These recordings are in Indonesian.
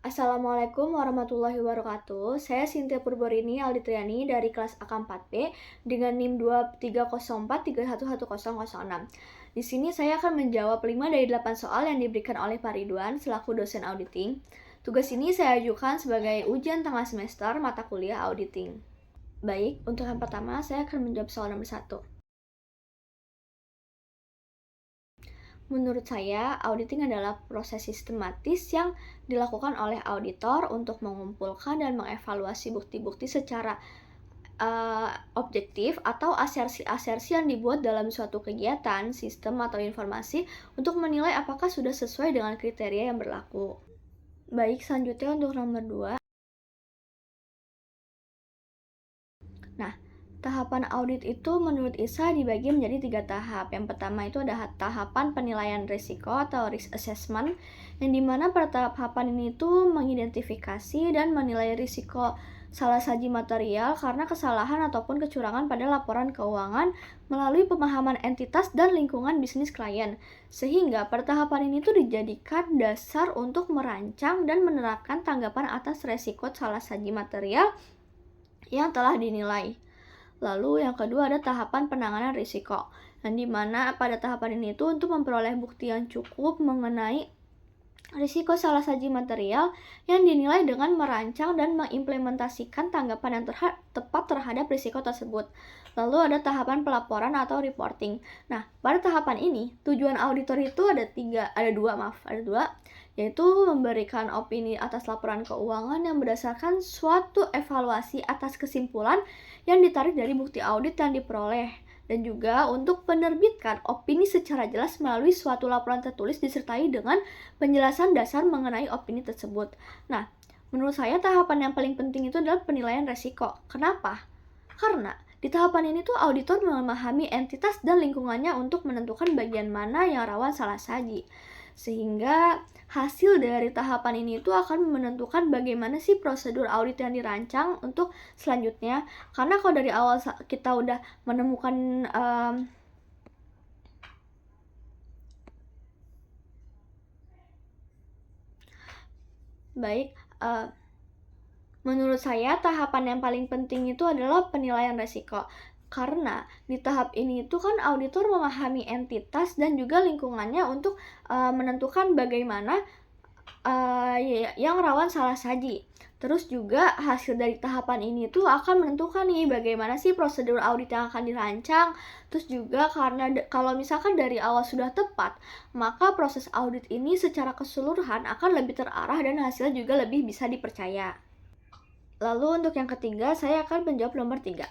Assalamualaikum warahmatullahi wabarakatuh. Saya Cynthia Purborini Alditriani dari kelas AK 4B dengan NIM 23043111006. Di sini saya akan menjawab 5 dari 8 soal yang diberikan oleh Pak Ridwan selaku dosen auditing. Tugas ini saya ajukan sebagai ujian tengah semester mata kuliah auditing. Baik, untuk yang pertama saya akan menjawab soal nomor 1. Menurut saya, auditing adalah proses sistematis yang dilakukan oleh auditor untuk mengumpulkan dan mengevaluasi bukti-bukti secara objektif atau asersi-asersi yang dibuat dalam suatu kegiatan, sistem, atau informasi untuk menilai apakah sudah sesuai dengan kriteria yang berlaku. Baik, selanjutnya untuk nomor 2. Nah, tahapan audit itu menurut ISA dibagi menjadi 3 tahap. Yang pertama itu ada tahapan penilaian risiko atau risk assessment, yang dimana pada tahapan ini tuh mengidentifikasi dan menilai risiko salah saji material karena kesalahan ataupun kecurangan pada laporan keuangan melalui pemahaman entitas dan lingkungan bisnis klien. Sehingga pada tahapan ini tuh dijadikan dasar untuk merancang dan menerapkan tanggapan atas risiko salah saji material yang telah dinilai. Lalu yang kedua ada tahapan penanganan risiko, yang dimana pada tahapan ini itu untuk memperoleh bukti yang cukup mengenai risiko salah saji material yang dinilai dengan merancang dan mengimplementasikan tanggapan yang tepat terhadap risiko tersebut. Lalu ada tahapan pelaporan atau reporting. Nah, pada tahapan ini tujuan auditor itu ada dua, yaitu memberikan opini atas laporan keuangan yang berdasarkan suatu evaluasi atas kesimpulan yang ditarik dari bukti audit yang diperoleh, dan juga untuk menerbitkan opini secara jelas melalui suatu laporan tertulis disertai dengan penjelasan dasar mengenai opini tersebut. Nah, menurut saya tahapan yang paling penting itu adalah penilaian resiko. Kenapa? Karena di tahapan ini tuh auditor memahami entitas dan lingkungannya untuk menentukan bagian mana yang rawan salah saji. Sehingga hasil dari tahapan ini itu akan menentukan bagaimana sih prosedur audit yang dirancang untuk selanjutnya. Karena kalau dari awal kita udah menemukan menurut saya tahapan yang paling penting itu adalah penilaian resiko. Karena di tahap ini itu kan auditor memahami entitas dan juga lingkungannya untuk menentukan bagaimana yang rawan salah saji. Terus juga hasil dari tahapan ini tuh akan menentukan nih bagaimana sih prosedur audit yang akan dirancang. Terus juga karena kalau misalkan dari awal sudah tepat, maka proses audit ini secara keseluruhan akan lebih terarah dan hasilnya juga lebih bisa dipercaya. Lalu untuk yang ketiga, saya akan menjawab nomor 3.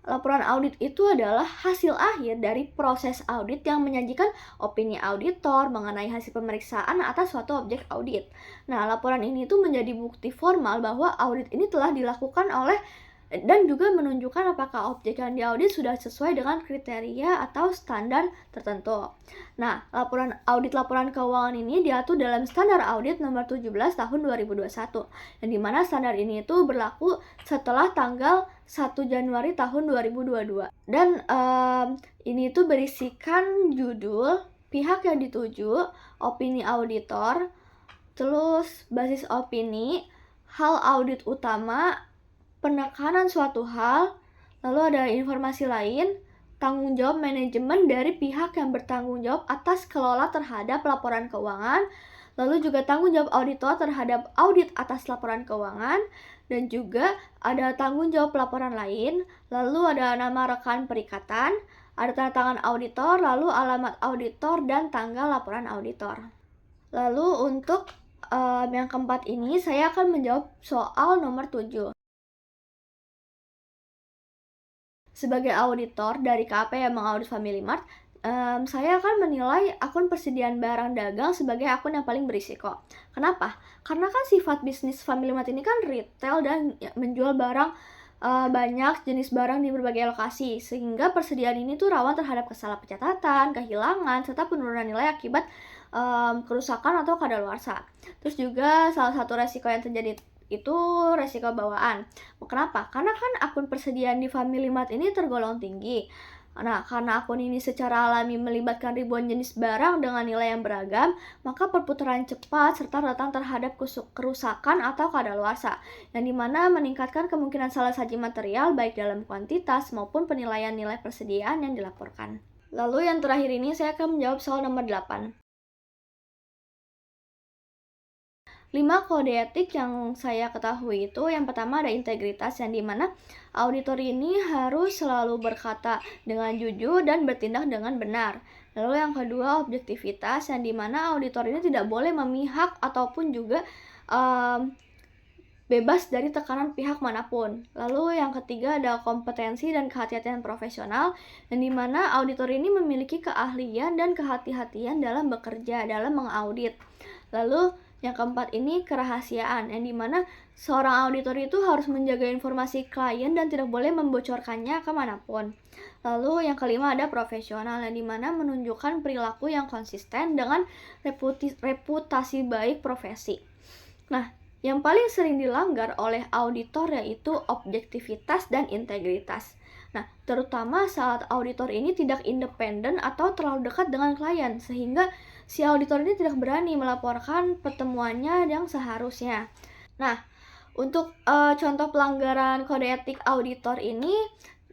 Laporan audit itu adalah hasil akhir dari proses audit yang menyajikan opini auditor mengenai hasil pemeriksaan atas suatu objek audit. Nah, laporan ini tuh menjadi bukti formal bahwa audit ini telah dilakukan oleh dan juga menunjukkan apakah objek yang diaudit sudah sesuai dengan kriteria atau standar tertentu. Nah, laporan keuangan ini diatur dalam standar audit nomor 17 tahun 2021, yang dimana standar ini itu berlaku setelah tanggal 1 Januari tahun 2022. Dan ini tuh berisikan judul, pihak yang dituju, opini auditor, terus basis opini, hal audit utama, penekanan suatu hal, lalu ada informasi lain, tanggung jawab manajemen dari pihak yang bertanggung jawab atas kelola terhadap laporan keuangan, lalu juga tanggung jawab auditor terhadap audit atas laporan keuangan, dan juga ada tanggung jawab laporan lain, lalu ada nama rekan perikatan, ada tanda tangan auditor, lalu alamat auditor, dan tanggal laporan auditor. Lalu untuk yang keempat ini saya akan menjawab soal nomor 7. Sebagai auditor dari KP yang mengaudit Family Mart, saya akan menilai akun persediaan barang dagang sebagai akun yang paling berisiko. Kenapa? Karena kan sifat bisnis Family Mart ini kan retail dan menjual barang banyak jenis barang di berbagai lokasi, sehingga persediaan ini tuh rawan terhadap kesalahan pencatatan, kehilangan, serta penurunan nilai akibat kerusakan atau kadaluarsa. Terus juga salah satu resiko yang terjadi itu resiko bawaan. Kenapa? Karena kan akun persediaan di Family Mart ini tergolong tinggi. Nah, karena akun ini secara alami melibatkan ribuan jenis barang dengan nilai yang beragam, maka perputaran cepat serta rentan terhadap kerusakan atau kadaluarsa, yang dimana meningkatkan kemungkinan salah saji material baik dalam kuantitas maupun penilaian nilai persediaan yang dilaporkan. Lalu yang terakhir ini saya akan menjawab soal nomor 8. 5 kode etik yang saya ketahui itu, yang pertama ada integritas, yang dimana auditor ini harus selalu berkata dengan jujur dan bertindak dengan benar. Lalu yang kedua objektivitas, yang dimana auditor ini tidak boleh memihak ataupun juga bebas dari tekanan pihak manapun. Lalu yang ketiga ada kompetensi dan kehati-hatian profesional, yang dimana auditor ini memiliki keahlian dan kehati-hatian dalam bekerja, dalam mengaudit. Lalu yang keempat ini kerahasiaan, yang dimana seorang auditor itu harus menjaga informasi klien dan tidak boleh membocorkannya kemanapun. Lalu yang kelima ada profesional, yang dimana menunjukkan perilaku yang konsisten dengan reputasi baik profesi. Nah, yang paling sering dilanggar oleh auditor yaitu objektivitas dan integritas. Nah, terutama saat auditor ini tidak independen atau terlalu dekat dengan klien, sehingga si auditor ini tidak berani melaporkan pertemuannya yang seharusnya. Nah, untuk contoh pelanggaran kode etik auditor ini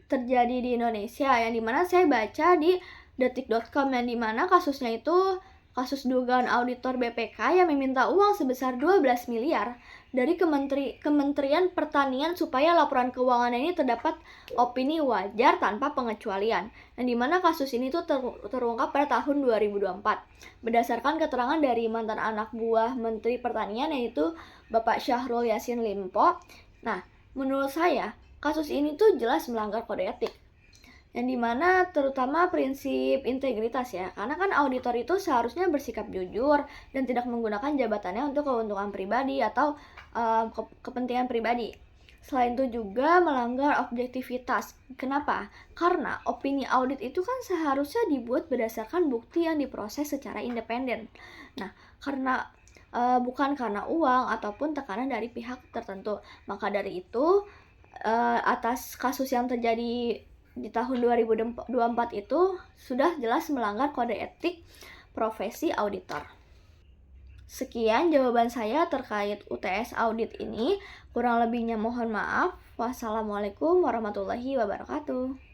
terjadi di Indonesia, yang dimana saya baca di detik.com, yang dimana kasusnya itu kasus dugaan auditor BPK yang meminta uang sebesar 12 miliar dari Kementerian Pertanian supaya laporan keuangannya ini terdapat opini wajar tanpa pengecualian. Yang dimana kasus ini tuh terungkap pada tahun 2024 berdasarkan keterangan dari mantan anak buah Menteri Pertanian, yaitu Bapak Syahrul Yassin Limpo. Nah, menurut saya kasus ini tuh jelas melanggar kode etik, yang dimana terutama prinsip integritas ya, karena kan auditor itu seharusnya bersikap jujur dan tidak menggunakan jabatannya untuk keuntungan pribadi atau kepentingan pribadi. Selain itu juga melanggar objektivitas. Kenapa? Karena opini audit itu kan seharusnya dibuat berdasarkan bukti yang diproses secara independen. Nah, karena bukan karena uang ataupun tekanan dari pihak tertentu. Maka dari itu, atas kasus yang terjadi di tahun 2024 itu sudah jelas melanggar kode etik profesi auditor. Sekian jawaban saya terkait UTS audit ini. Kurang lebihnya mohon maaf. Wassalamualaikum warahmatullahi wabarakatuh.